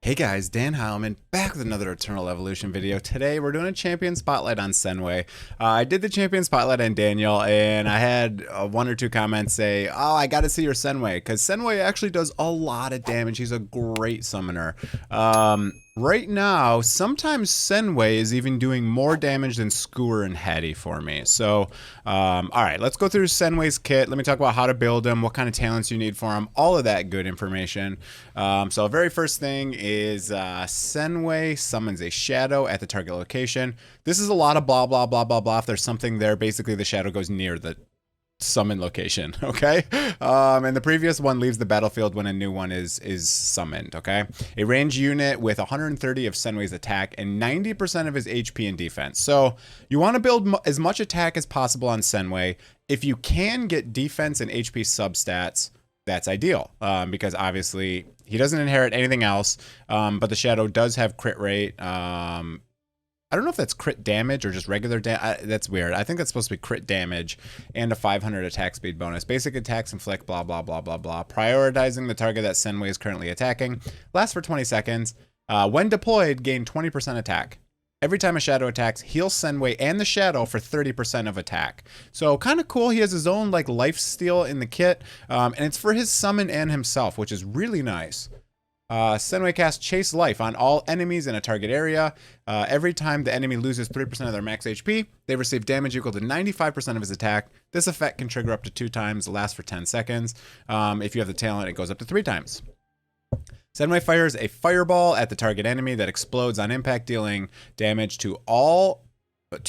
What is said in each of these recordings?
Hey guys, Dan Heilman back with another Eternal Evolution video. Today we're doing a champion spotlight on Senway. I did the champion spotlight on Daniel and I had one or two comments say, oh, I gotta see your Senway, because Senway actually does a lot of damage. He's a great summoner. Right now, sometimes Senway is even doing more damage than Skewer and Hattie for me. So, alright, let's go through Senway's kit. Let me talk about how to build him, what kind of talents you need for him, all of that good information. So very first thing is Senway summons a shadow at the target location. This is a lot of blah, blah, blah, blah, blah. If there's something there, basically the shadow goes near the summon location, okay? And the previous one leaves the battlefield when a new one is summoned, okay? A ranged unit with 130 of Senway's attack and 90% of his HP and defense. So you want to build as much attack as possible on Senway. If you can get defense and HP substats, that's ideal, because obviously he doesn't inherit anything else, but the shadow does have crit rate. I don't know if that's crit damage or just regular damage. That's weird. I think that's supposed to be crit damage and a 500 attack speed bonus. Basic attacks inflict blah, blah, blah, blah, blah. Prioritizing the target that Senway is currently attacking. Lasts for 20 seconds. When deployed, gain 20% attack. Every time a shadow attacks, heal Senway and the shadow for 30% of attack. So kind of cool. He has his own like life steal in the kit. And it's for his summon and himself, which is really nice. Senway casts Chase Life on all enemies in a target area. Every time the enemy loses 3% of their max HP, they receive damage equal to 95% of his attack. This effect can trigger up to 2 times, lasts for 10 seconds. If you have the talent, it goes up to 3 times. Senway fires a fireball at the target enemy that explodes on impact, dealing damage to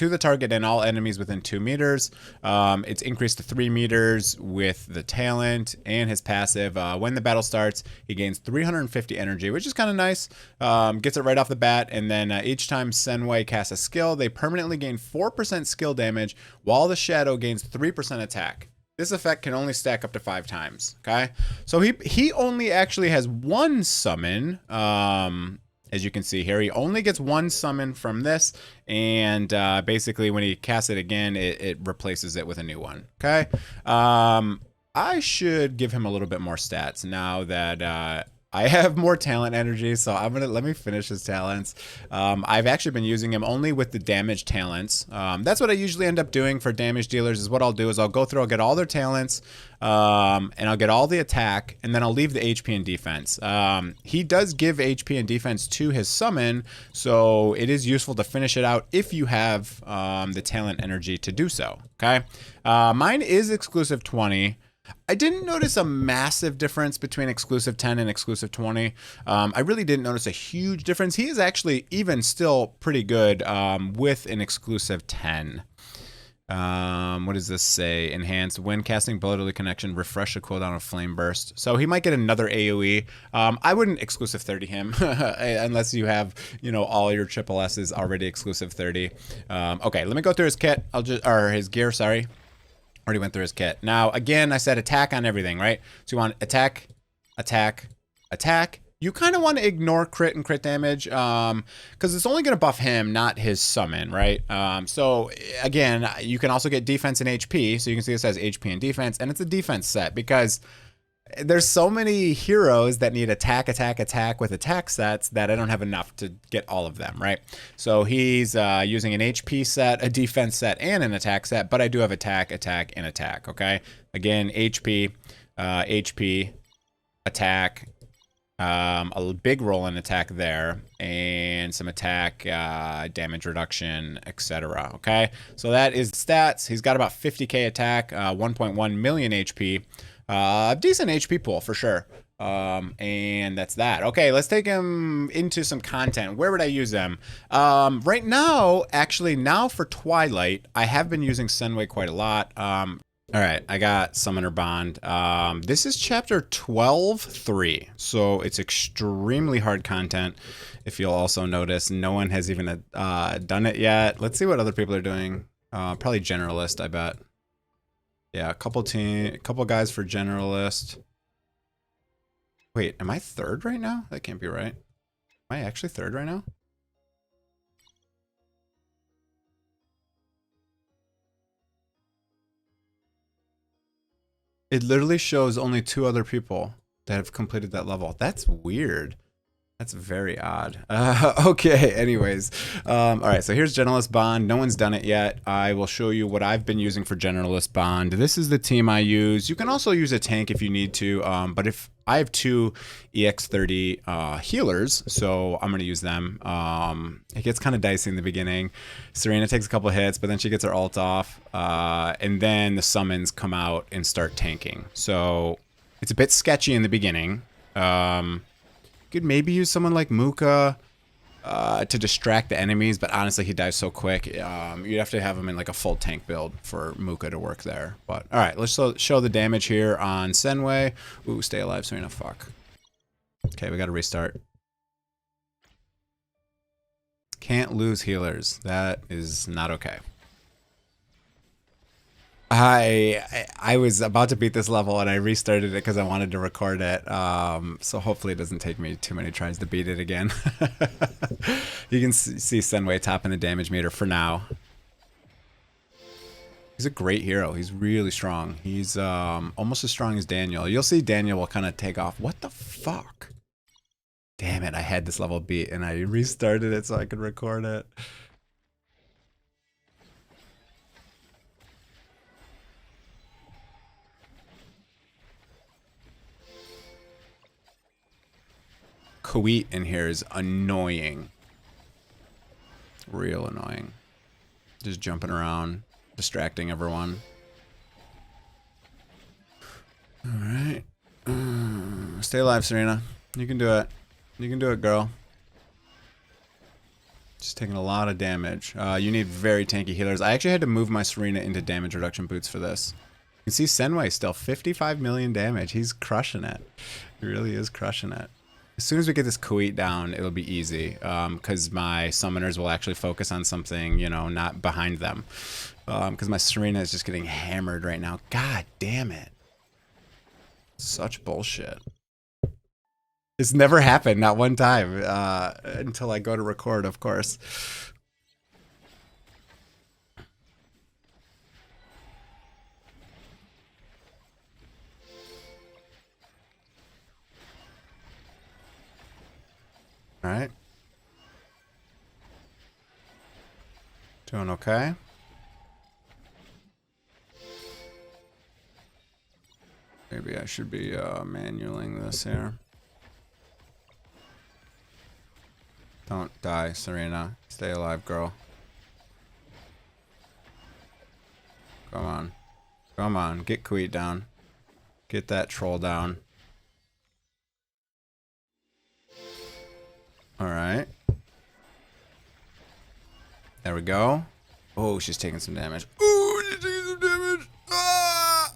the target and all enemies within 2 meters. It's increased to 3 meters with the talent and his passive. When the battle starts, he gains 350 energy, which is kind of nice. Gets it right off the bat, and then each time Senway casts a skill, they permanently gain 4% skill damage, while the shadow gains 3% attack. This effect can only stack up to 5 times, okay? So he only actually has 1 summon, as you can see here. He only gets 1 summon from this, and basically when he casts it again, it replaces it with a new one, okay? I should give him a little bit more stats now that I have more talent energy, so let me finish his talents. I've actually been using him only with the damage talents. That's what I usually end up doing for damage dealers. Is what I'll do is I'll go through, I'll get all their talents, and I'll get all the attack, and then I'll leave the HP and defense. He does give HP and defense to his summon, so it is useful to finish it out if you have the talent energy to do so, okay? Mine is exclusive 20. I didn't notice a massive difference between exclusive 10 and exclusive 20. I really didn't notice a huge difference. He is actually even still pretty good with an exclusive 10. What does this say? Enhanced when casting Brotherly Connection, refresh the cooldown of Flame Burst. So he might get another AoE. I wouldn't exclusive 30 him unless you have, you know, all your triple S's already exclusive 30. Okay, let me go through his kit. Or his gear, sorry. Already went through his kit. Now, again, I said attack on everything, right? So you want attack, attack, attack. You kind of want to ignore crit and crit damage because it's only going to buff him, not his summon, right? So, again, you can also get defense and HP. So you can see this as HP and defense, and it's a defense set because there's so many heroes that need attack, attack, attack with attack sets that I don't have enough to get all of them, right? So he's using an HP set, a defense set, and an attack set, but I do have attack, attack, and attack, okay? Again, HP, HP, attack, a big roll in attack there, and some attack, damage reduction, etc. Okay, so that is stats. He's got about 50k attack, 1.1 million HP. Decent HP pool for sure. And that's that. Okay, let's take him into some content. Where would I use him? Right now, actually now for Twilight, I have been using Senway quite a lot. All right, I got Summoner Bond. This is chapter 12.3, so it's extremely hard content. If you'll also notice, no one has even done it yet. Let's see what other people are doing. Probably Generalist, I bet. Yeah, a couple guys for Generalist. Wait, am I 3rd right now? That can't be right. Am I actually 3rd right now? It literally shows only 2 other people that have completed that level. That's weird. That's very odd. Okay, anyways. All right, so here's Generalist Bond. No one's done it yet. I will show you what I've been using for Generalist Bond. This is the team I use. You can also use a tank if you need to, but if I have two EX30 healers, so I'm going to use them. It gets kind of dicey in the beginning. Serena takes a couple hits, but then she gets her ult off, and then the summons come out and start tanking. So it's a bit sketchy in the beginning. Could maybe use someone like Muka to distract the enemies, but honestly, he dies so quick. You'd have to have him in like a full tank build for Muka to work there. But all right, let's show the damage here on Senway. Ooh, stay alive, Serena. Fuck. Okay, we got to restart. Can't lose healers. That is not okay. I was about to beat this level and I restarted it because I wanted to record it. So hopefully it doesn't take me too many tries to beat it again. You can see Senway topping the damage meter for now. He's a great hero. He's really strong. He's almost as strong as Daniel. You'll see Daniel will kind of take off. What the fuck? Damn it, I had this level beat and I restarted it so I could record it. Kawit in here is annoying. Real annoying. Just jumping around, distracting everyone. Alright. Stay alive, Serena. You can do it. You can do it, girl. Just taking a lot of damage. You need very tanky healers. I actually had to move my Serena into damage reduction boots for this. You can see Senway still 55 million damage. He's crushing it. He really is crushing it. As soon as we get this Kawit down, it'll be easy, because my summoners will actually focus on something, you know, not behind them. Because my Serena is just getting hammered right now. God damn it. Such bullshit. It's never happened, not one time, until I go to record, of course. All right. Doing okay. Maybe I should be manualing this here. Don't die, Serena. Stay alive, girl. Come on. Come on. Get Kawit down. Get that troll down. Alright. There we go. Oh, she's taking some damage. Oh, she's taking some damage. Ah!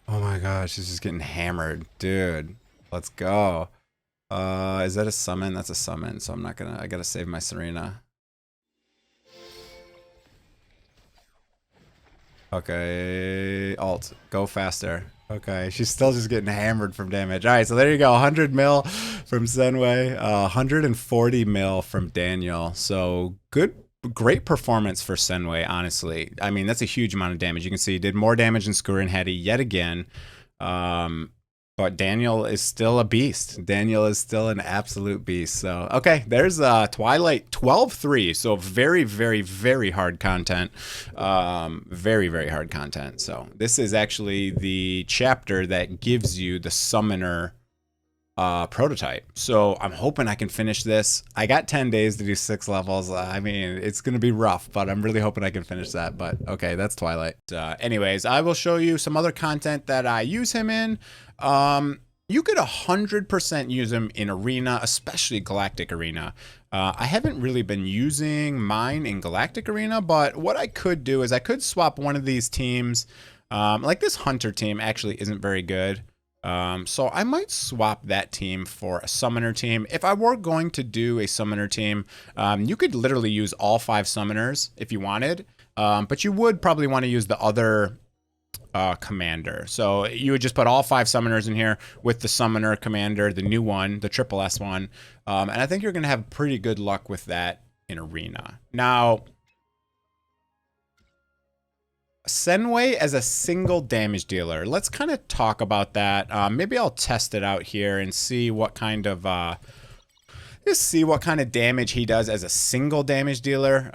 Oh my gosh, she's just getting hammered. Dude, let's go. Is that a summon? That's a summon, so I'm not gonna... I gotta save my Serena. Okay, alt. Go faster. Okay, she's still just getting hammered from damage. All right, so there you go. 100 mil from Senway, 140 mil from Daniel. So great performance for Senway, honestly. I mean, that's a huge amount of damage. You can see he did more damage than Skur and Hetty yet again. But Daniel is still a beast. Daniel is still an absolute beast. So, okay, there's Twilight 12-3. So very, very, very hard content. Very, very hard content. So this is actually the chapter that gives you the summoner prototype. So I'm hoping I can finish this. I got 10 days to do 6 levels. I mean, it's going to be rough, but I'm really hoping I can finish that. But okay, that's Twilight. Anyways, I will show you some other content that I use him in. You could 100% use him in Arena, especially Galactic Arena. I haven't really been using mine in Galactic Arena, but what I could do is I could swap one of these teams. Like this Hunter team actually isn't very good. So I might swap that team for a summoner team. If I were going to do a summoner team, you could literally use all 5 summoners if you wanted. But you would probably want to use the other commander. So you would just put all 5 summoners in here with the summoner commander, the new one, the triple S one. And I think you're going to have pretty good luck with that in Arena. Now, Senway as a single damage dealer. Let's kind of talk about that. Maybe I'll test it out here and see what kind of damage he does as a single damage dealer.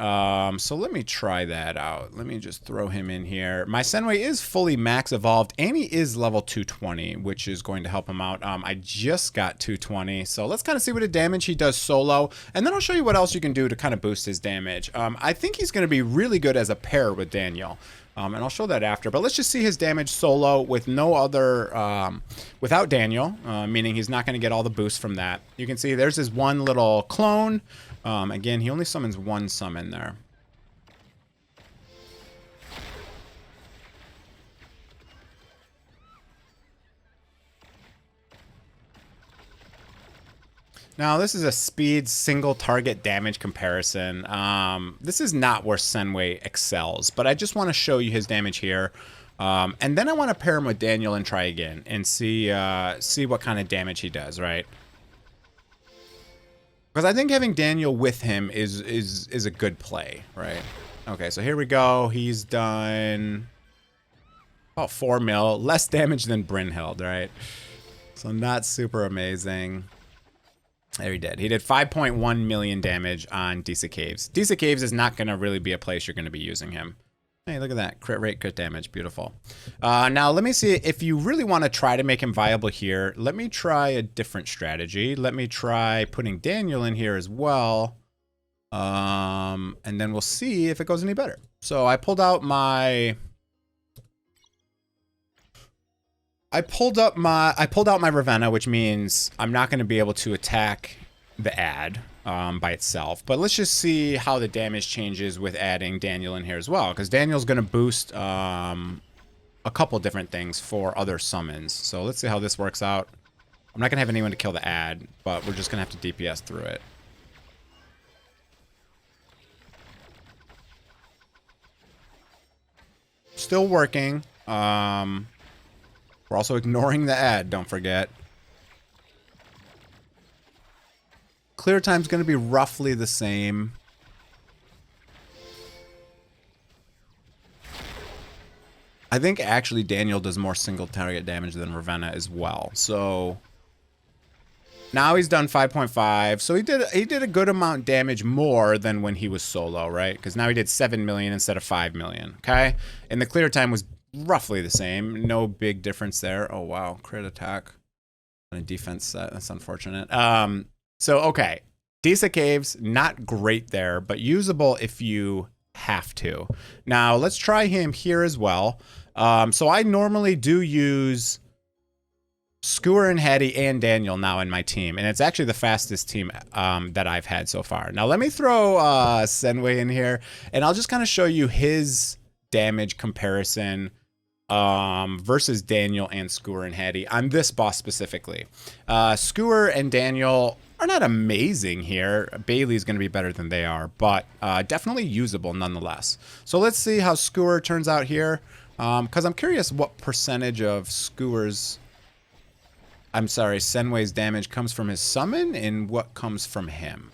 So let me try that out. Let me just throw him in here. My Senway is fully max evolved and he is level 220, which is going to help him out. I just got 220, so let's kind of see what a damage he does solo, and then I'll show you what else you can do to kind of boost his damage. I think he's going to be really good as a pair with Daniel. And I'll show that after, but let's just see his damage solo with no other, without Daniel, meaning he's not going to get all the boosts from that. You can see there's his one little clone. Again, he only summons one summon there. Now, this is a speed single target damage comparison. This is not where Senway excels, but I just want to show you his damage here. And then I want to pair him with Daniel and try again and see what kind of damage he does, right? Because I think having Daniel with him is a good play, right? Okay, so here we go. He's done about 4 mil, less damage than Brynhild, right? So not super amazing. There he did. He did 5.1 million damage on Deesa Caves. Deesa Caves is not going to really be a place you're going to be using him. Hey, look at that. Crit rate, crit damage. Beautiful. Now, let me see. If you really want to try to make him viable here, let me try a different strategy. Let me try putting Daniel in here as well. And then we'll see if it goes any better. So I pulled out my... I pulled out my Ravenna, which means I'm not going to be able to attack the ad by itself. But let's just see how the damage changes with adding Daniel in here as well, because Daniel's going to boost a couple different things for other summons. So let's see how this works out. I'm not going to have anyone to kill the ad, but we're just going to have to DPS through it. Still working. We're also ignoring the ad, don't forget. Clear time's going to be roughly the same. I think actually Daniel does more single target damage than Ravenna as well. So now he's done 5.5. So he did a good amount damage more than when he was solo, right? Because now he did 7 million instead of 5 million, okay? And the clear time was roughly the same. No big difference there. Oh, wow. Crit attack on a defense set. That's unfortunate. So, okay. Deesa Caves, not great there, but usable if you have to. Now, let's try him here as well. So I normally do use Skewer and Hattie and Daniel now in my team, and it's actually the fastest team that I've had so far. Now, let me throw Senway in here, and I'll just kind of show you his damage comparison versus Daniel and Skewer and Hattie on this boss specifically. Skewer and Daniel are not amazing here. Bailey's going to be better than they are, but definitely usable nonetheless. So let's see how Skewer turns out here, because I'm curious what percentage of Senway's damage comes from his summon and what comes from him.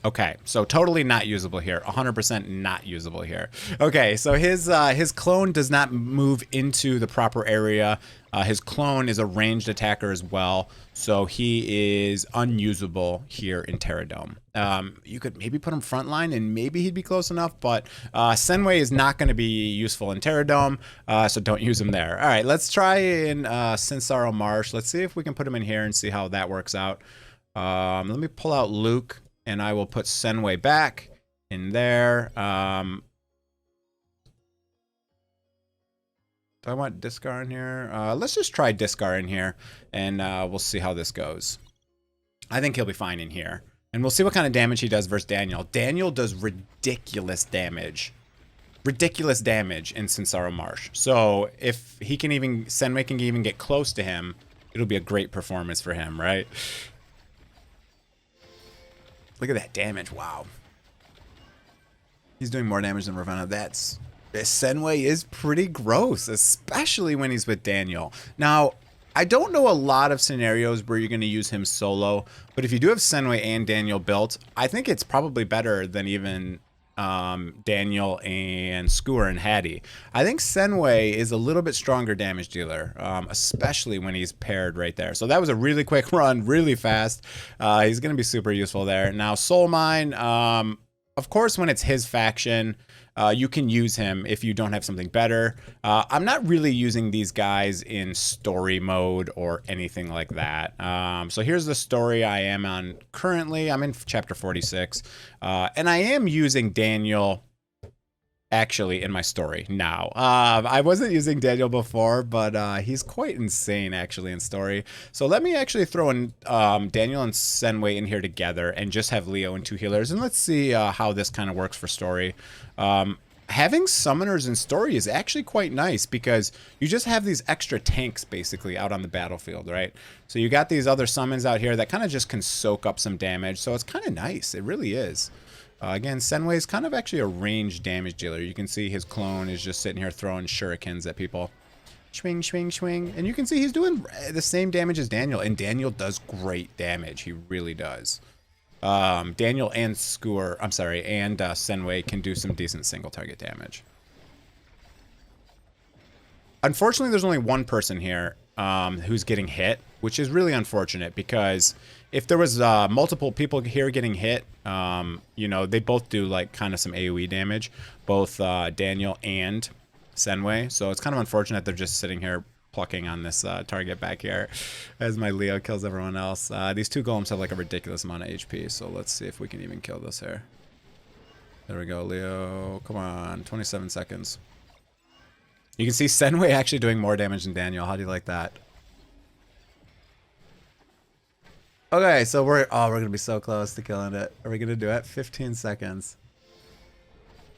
Okay, so totally not usable here. 100% not usable here. Okay, so his clone does not move into the proper area. His clone is a ranged attacker as well, so he is unusable here in Terradome. You could maybe put him frontline and maybe he'd be close enough, but Senway is not going to be useful in Terradome, so don't use him there. All right, let's try in Cinsaro Marsh. Let's see if we can put him in here and see how that works out. Let me pull out Luke. And I will put Senway back in there. Do I want Discar in here? Let's just try Discar in here, and we'll see how this goes. I think he'll be fine in here. And we'll see what kind of damage he does versus Daniel. Daniel does ridiculous damage. Ridiculous damage in Cinsaro Marsh. So if he can even, Senway can even get close to him, it'll be a great performance for him, right? Look at that damage. Wow. He's doing more damage than Ravenna. Senway is pretty gross, especially when he's with Daniel. Now, I don't know a lot of scenarios where you're going to use him solo, but if you do have Senway and Daniel built, I think it's probably better than even Daniel and Skewer and Hattie. I think Senway is a little bit stronger damage dealer, especially when he's paired right there. So that was a really quick run, really fast. He's going to be super useful there. Now, Soul Mine, of course, when it's his faction, you can use him if you don't have something better. I'm not really using these guys in story mode or anything like that. So here's the story I am on currently. I'm in chapter 46. And I am using Daniel actually in my story now. I wasn't using Daniel before, but he's quite insane actually in story. So let me actually throw in Daniel and Senway in here together and just have Leo and 2 healers, and let's see how this kind of works for story. Having summoners in story is actually quite nice because you just have these extra tanks basically out on the battlefield, right? So you got these other summons out here that kind of just can soak up some damage, so it's kind of nice. It really is. Again, Senway is kind of actually a ranged damage dealer. You can see his clone is just sitting here throwing shurikens at people. Swing, swing, swing. And you can see he's doing the same damage as Daniel, and Daniel does great damage. He really does. Daniel and Skewer, I'm sorry, and Senway can do some decent single target damage. Unfortunately, there's only one person here who's getting hit, which is really unfortunate because if there was multiple people here getting hit, you know, they both do like kind of some AoE damage, both Daniel and Senway. So it's kind of unfortunate they're just sitting here plucking on this target back here as my Leo kills everyone else. These 2 golems have like a ridiculous amount of HP, so let's see if we can even kill this here. There we go, Leo. Come on, 27 seconds. You can see Senway actually doing more damage than Daniel. How do you like that? Okay, so we're gonna be so close to killing it. Are we gonna do it? 15 seconds.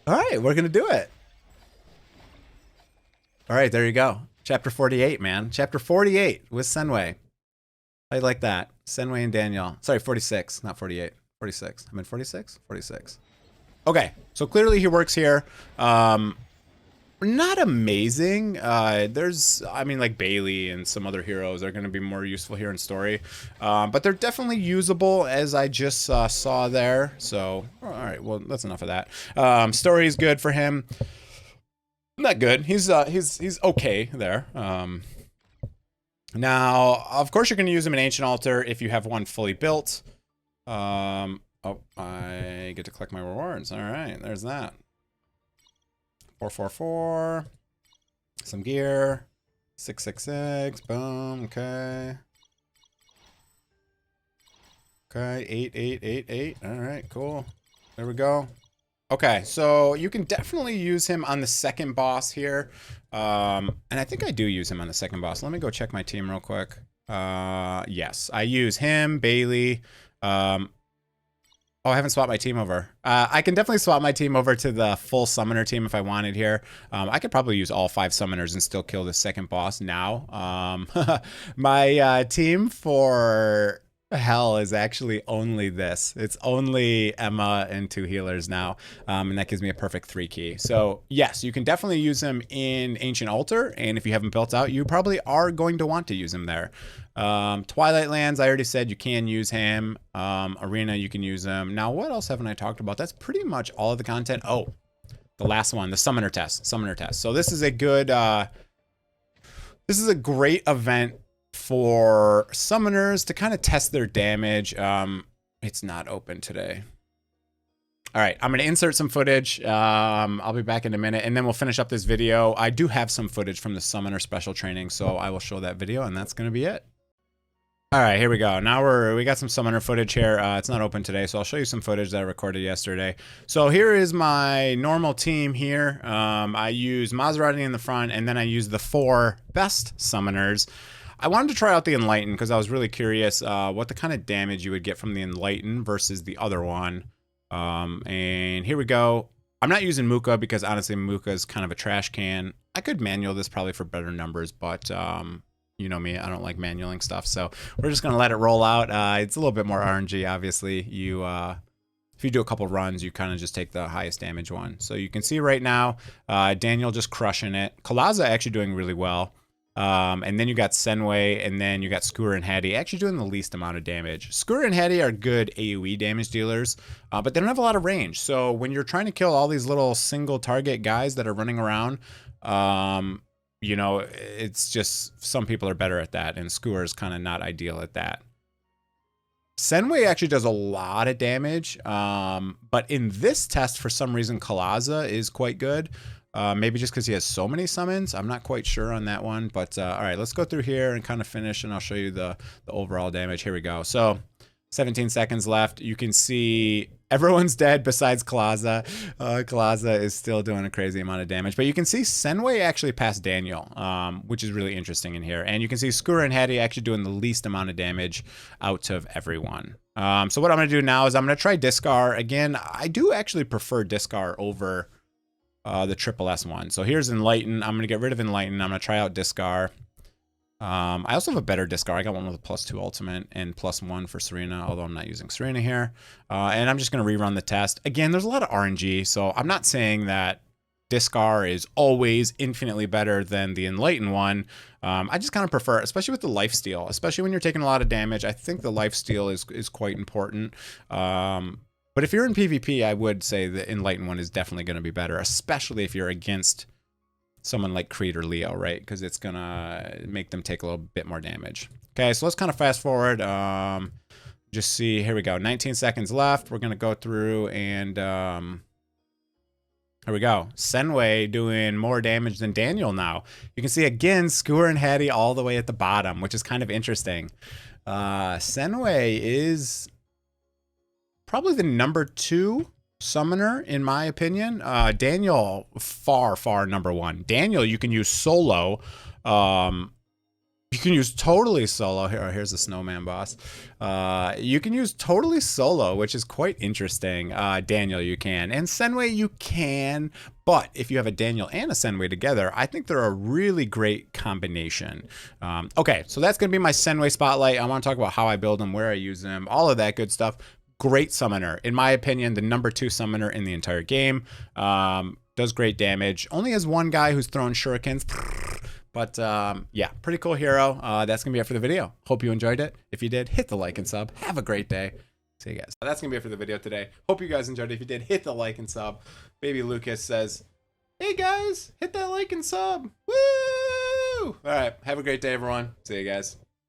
All right, we're gonna do it. All right, there you go. Chapter 48, man. Chapter 48 with Senway. How you like that? Senway and Daniel. Sorry, 46, not 48. 46. I'm in 46? 46. Okay, so clearly he works here. Not amazing. There's, I mean, like Bailey and some other heroes are going to be more useful here in story. But they're definitely usable, as I just saw there. So, all right, well, that's enough of that. Story is good for him. Not good. He's okay there. Now, of course, you're going to use him in Ancient Altar if you have one fully built. Oh, I get to collect my rewards. All right, there's that. 444. Some gear. 666. Boom. Okay. Okay. 8888. All right. Cool. There we go. Okay, so you can definitely use him on the second boss here. And I think I do use him on the second boss. Let me go check my team real quick. Yes, I use him, Bailey. Oh, I haven't swapped my team over. I can definitely swap my team over to the full summoner team if I wanted here. I could probably use all 5 summoners and still kill the second boss now. My team for hell is actually only this. It's only Emma and 2 healers now, and that gives me a perfect 3 key. So yes, you can definitely use him in Ancient Altar, and if you haven't built out, you probably are going to want to use him there. Twilight Lands, I already said you can use him. Arena, you can use him. Now, what else haven't I talked about? That's pretty much all of the content. Oh, the last one, the summoner test. So this is a good, this is a great event for summoners to kind of test their damage. It's not open today. All right, I'm gonna insert some footage. I'll be back in a minute, and then we'll finish up this video. I do have some footage from the summoner special training, so I will show that video, and that's gonna be it. All right, here we go. Now we got some summoner footage here. It's not open today, so I'll show you some footage that I recorded yesterday. So here is my normal team here. I use Maserati in the front, and then I use the 4 best summoners. I wanted to try out the Enlighten because I was really curious what the kind of damage you would get from the Enlighten versus the other one. And here we go. I'm not using Muka because honestly Muka is kind of a trash can. I could manual this probably for better numbers, but you know me, I don't like manualing stuff. So we're just gonna let it roll out. It's a little bit more RNG, obviously. If you do a couple runs, you kind of just take the highest damage one. So you can see right now, Daniel just crushing it. Kalaza actually doing really well. And then you got Senway, and then you got Skewer and Hattie actually doing the least amount of damage. Skewer and Hattie are good AoE damage dealers, but they don't have a lot of range. So when you're trying to kill all these little single target guys that are running around, you know, it's just some people are better at that, and Skewer is kind of not ideal at that. Senway actually does a lot of damage, but in this test, for some reason, Kalaza is quite good. Maybe just because he has so many summons. I'm not quite sure on that one, but all right, let's go through here and kind of finish, and I'll show you the overall damage. Here we go. So 17 seconds left. You can see everyone's dead besides Kalaza. Kalaza is still doing a crazy amount of damage, but you can see Senway actually passed Daniel, which is really interesting in here. And you can see Skewer and Hattie actually doing the least amount of damage out of everyone. So what I'm going to do now is I'm going to try Discar. Again, I do actually prefer Discar over the triple S one. So here's Enlighten. I'm going to get rid of Enlighten. I'm going to try out Discar. I also have a better Discar. I got one with a +2 ultimate and +1 for Serena, although I'm not using Serena here. And I'm just going to rerun the test. Again, there's a lot of RNG, so I'm not saying that Discar is always infinitely better than the Enlighten one. I just kind of prefer, especially with the lifesteal, especially when you're taking a lot of damage. I think the lifesteal is quite important. But if you're in PvP, I would say the Enlighten one is definitely going to be better, especially if you're against someone like Creed or Leo, right? Because it's gonna make them take a little bit more damage. Okay, so let's kind of fast forward. Just see, here we go, 19 seconds left. We're gonna go through and here we go. Senway doing more damage than Daniel now. You can see again, Skewer and Hattie all the way at the bottom, which is kind of interesting. Senway is probably the #2 summoner, in my opinion. Daniel, far #1. Daniel, you can use solo. You can use totally solo. Here's the snowman boss. You can use totally solo, which is quite interesting. Daniel, you can. And Senway, you can. But if you have a Daniel and a Senway together, I think they're a really great combination. Okay, so that's going to be my Senway spotlight. I want to talk about how I build them, where I use them, all of that good stuff. Great summoner. In my opinion, the #2 summoner in the entire game. Does great damage. Only has one guy who's throwing shurikens. But yeah, pretty cool hero. That's going to be it for the video. Hope you enjoyed it. If you did, hit the like and sub. Have a great day. See you guys. That's going to be it for the video today. Hope you guys enjoyed it. If you did, hit the like and sub. Baby Lucas says, hey guys, hit that like and sub. Woo! All right. Have a great day, everyone. See you guys.